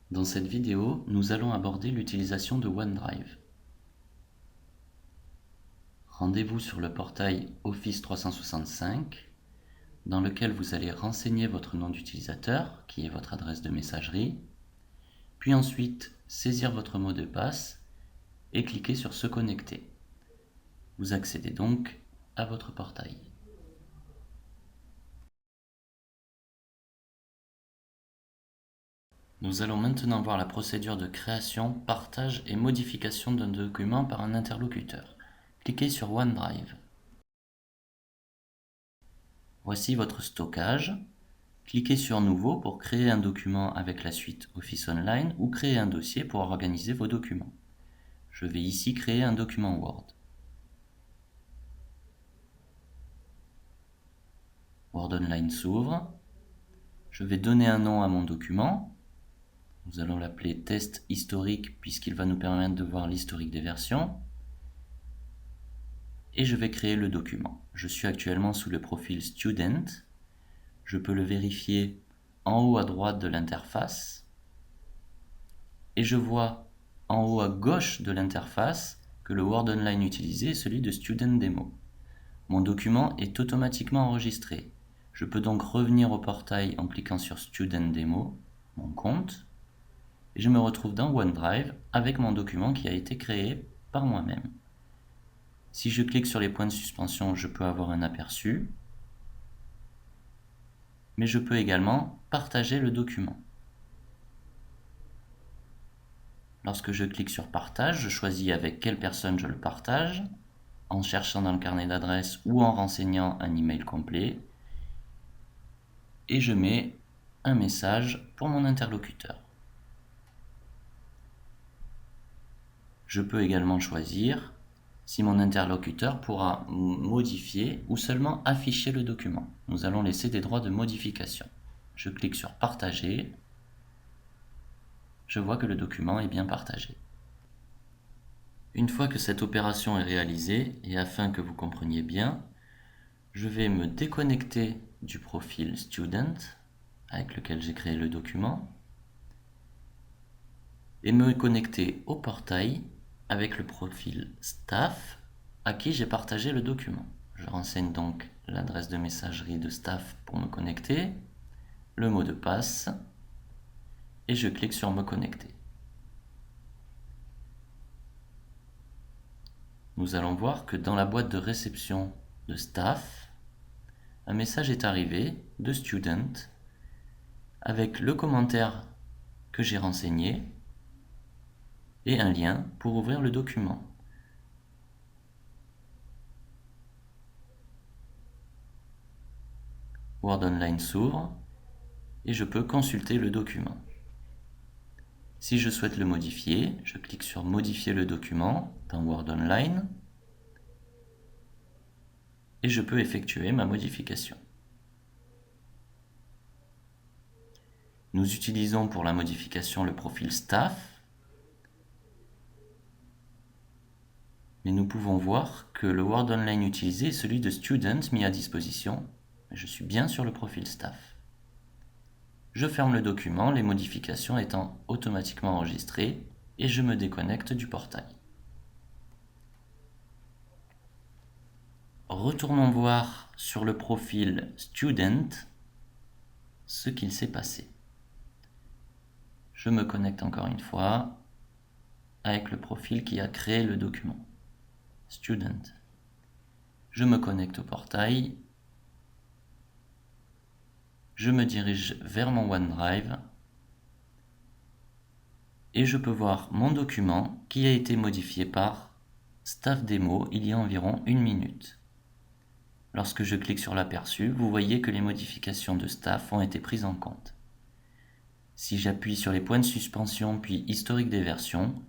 Dans cette vidéo, nous allons aborder l'utilisation de OneDrive. Rendez-vous sur le portail Office 365, dans lequel vous allez renseigner votre nom d'utilisateur, qui est votre adresse de messagerie, puis ensuite saisir votre mot de passe et cliquer sur Se connecter. Vous accédez donc à votre portail. Nous allons maintenant voir la procédure de création, partage et modification d'un document par un interlocuteur. Cliquez sur OneDrive. Voici votre stockage. Cliquez sur Nouveau pour créer un document avec la suite Office Online ou créer un dossier pour organiser vos documents. Je vais ici créer un document Word. Word Online s'ouvre. Je vais donner un nom à mon document. Nous allons l'appeler Test historique puisqu'il va nous permettre de voir l'historique des versions. Et je vais créer le document. Je suis actuellement sous le profil Student. Je peux le vérifier en haut à droite de l'interface. Et je vois en haut à gauche de l'interface que le Word Online utilisé est celui de Student Demo. Mon document est automatiquement enregistré. Je peux donc revenir au portail en cliquant sur Student Demo, mon compte, et je me retrouve dans OneDrive avec mon document qui a été créé par moi-même. Si je clique sur les points de suspension, je peux avoir un aperçu, mais je peux également partager le document. Lorsque je clique sur Partage, je choisis avec quelle personne je le partage, en cherchant dans le carnet d'adresse ou en renseignant un email complet, et je mets un message pour mon interlocuteur. Je peux également choisir si mon interlocuteur pourra modifier ou seulement afficher le document. Nous allons laisser des droits de modification. Je clique sur Partager. Je vois que le document est bien partagé. Une fois que cette opération est réalisée, et afin que vous compreniez bien, je vais me déconnecter du profil Student avec lequel j'ai créé le document et me connecter au portail avec le profil Staff à qui j'ai partagé le document. Je renseigne donc l'adresse de messagerie de Staff pour me connecter, le mot de passe et je clique sur Me connecter. Nous allons voir que dans la boîte de réception de Staff, un message est arrivé de Student avec le commentaire que j'ai renseigné et un lien pour ouvrir le document. Word Online s'ouvre et je peux consulter le document. Si je souhaite le modifier, je clique sur Modifier le document dans Word Online et je peux effectuer ma modification. Nous utilisons pour la modification le profil Staff, mais nous pouvons voir que le Word Online utilisé est celui de Student mis à disposition. Je suis bien sur le profil Staff. Je ferme le document, les modifications étant automatiquement enregistrées, et je me déconnecte du portail. Retournons voir sur le profil Student ce qu'il s'est passé. Je me connecte encore une fois avec le profil qui a créé le document, Student. Je me connecte au portail. Je me dirige vers mon OneDrive et je peux voir mon document qui a été modifié par Staff Demo il y a environ 1 minute. Lorsque je clique sur l'aperçu, vous voyez que les modifications de Staff ont été prises en compte. Si j'appuie sur les points de suspension puis historique des versions,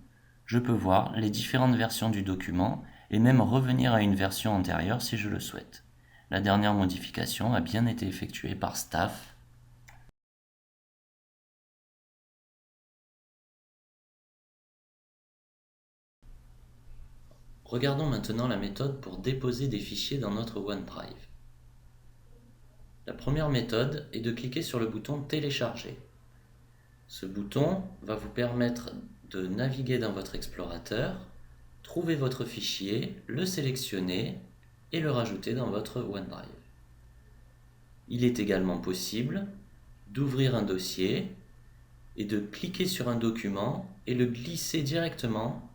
je peux voir les différentes versions du document et même revenir à une version antérieure si je le souhaite. La dernière modification a bien été effectuée par Staff. Regardons maintenant la méthode pour déposer des fichiers dans notre OneDrive. La première méthode est de cliquer sur le bouton Télécharger. Ce bouton va vous permettre de naviguer dans votre explorateur, trouver votre fichier, le sélectionner et le rajouter dans votre OneDrive. Il est également possible d'ouvrir un dossier et de cliquer sur un document et le glisser directement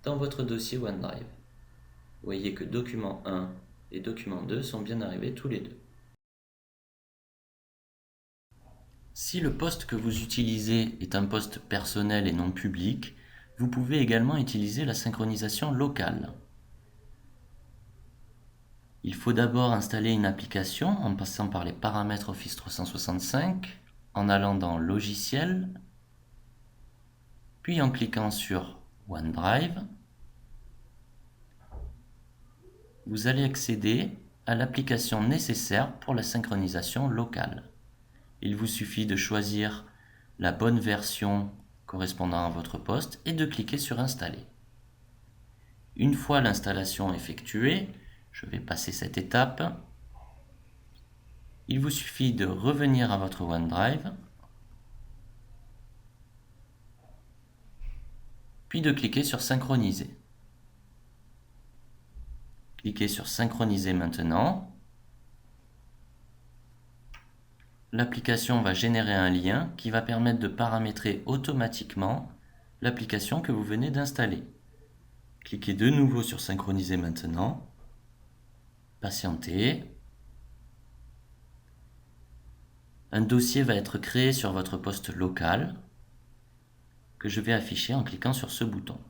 dans votre dossier OneDrive. Vous voyez que document 1 et document 2 sont bien arrivés tous les deux. Si le poste que vous utilisez est un poste personnel et non public, vous pouvez également utiliser la synchronisation locale. Il faut d'abord installer une application en passant par les paramètres Office 365, en allant dans Logiciels, puis en cliquant sur OneDrive. Vous allez accéder à l'application nécessaire pour la synchronisation locale. Il vous suffit de choisir la bonne version correspondant à votre poste et de cliquer sur Installer. Une fois l'installation effectuée, je vais passer cette étape. Il vous suffit de revenir à votre OneDrive, puis de cliquer sur Synchroniser. Cliquez sur Synchroniser maintenant. L'application va générer un lien qui va permettre de paramétrer automatiquement l'application que vous venez d'installer. Cliquez de nouveau sur Synchroniser maintenant. Patientez. Un dossier va être créé sur votre poste local que je vais afficher en cliquant sur ce bouton.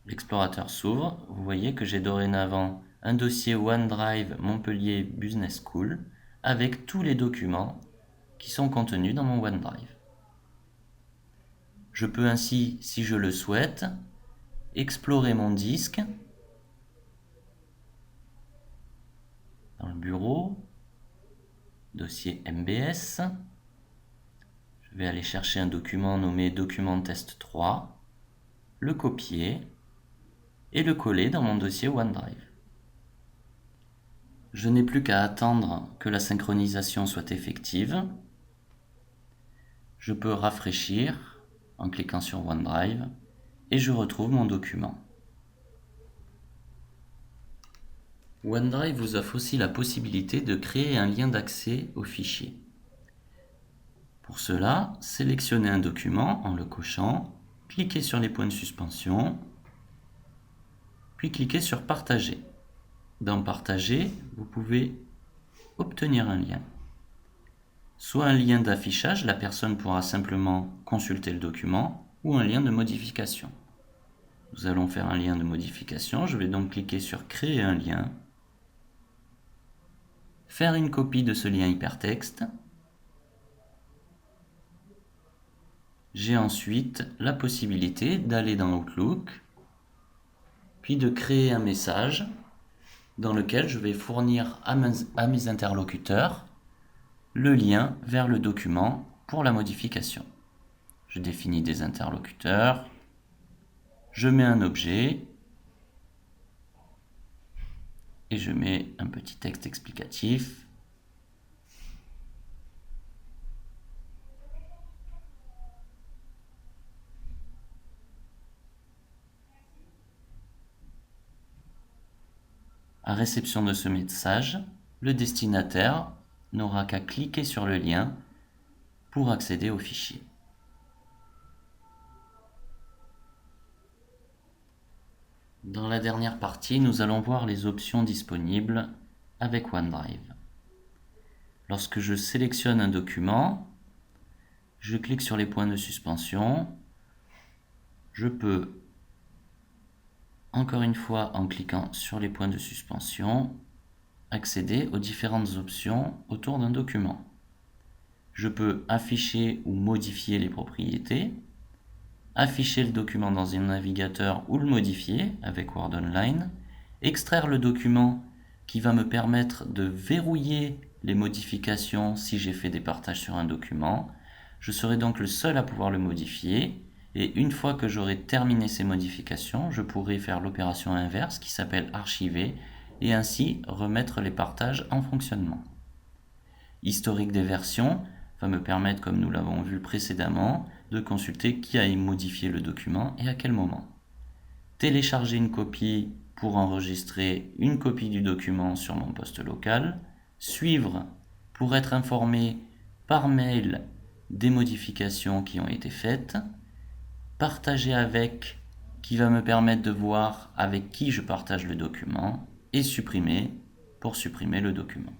L'explorateur s'ouvre. Vous voyez que j'ai dorénavant un dossier OneDrive Montpellier Business School avec tous les documents qui sont contenus dans mon OneDrive. Je peux ainsi, si je le souhaite, explorer mon disque dans le bureau, dossier MBS. Je vais aller chercher un document nommé document test 3, le copier et le coller dans mon dossier OneDrive. Je n'ai plus qu'à attendre que la synchronisation soit effective. Je peux rafraîchir en cliquant sur OneDrive et je retrouve mon document. OneDrive vous offre aussi la possibilité de créer un lien d'accès au fichier. Pour cela, sélectionnez un document en le cochant, cliquez sur les points de suspension, puis cliquez sur Partager. Dans Partager, vous pouvez obtenir un lien. Soit un lien d'affichage, la personne pourra simplement consulter le document, ou un lien de modification. Nous allons faire un lien de modification. Je vais donc cliquer sur Créer un lien, faire une copie de ce lien hypertexte. J'ai ensuite la possibilité d'aller dans Outlook, puis de créer un message dans lequel je vais fournir à mes interlocuteurs le lien vers le document pour la modification. Je définis des interlocuteurs, je mets un objet et je mets un petit texte explicatif. À réception de ce message, le destinataire n'aura qu'à cliquer sur le lien pour accéder au fichier. Dans la dernière partie, nous allons voir les options disponibles avec OneDrive. Lorsque je sélectionne un document, je clique sur les points de suspension. Je peux, encore une fois, en cliquant sur les points de suspension, accéder aux différentes options autour d'un document. Je peux afficher ou modifier les propriétés, afficher le document dans un navigateur ou le modifier avec Word Online, extraire le document qui va me permettre de verrouiller les modifications si j'ai fait des partages sur un document. Je serai donc le seul à pouvoir le modifier et une fois que j'aurai terminé ces modifications, je pourrai faire l'opération inverse qui s'appelle archiver et ainsi remettre les partages en fonctionnement. Historique des versions va me permettre, comme nous l'avons vu précédemment, de consulter qui a modifié le document et à quel moment. Télécharger une copie pour enregistrer une copie du document sur mon poste local. Suivre pour être informé par mail des modifications qui ont été faites. Partager avec, qui va me permettre de voir avec qui je partage le document. Et supprimer pour supprimer le document.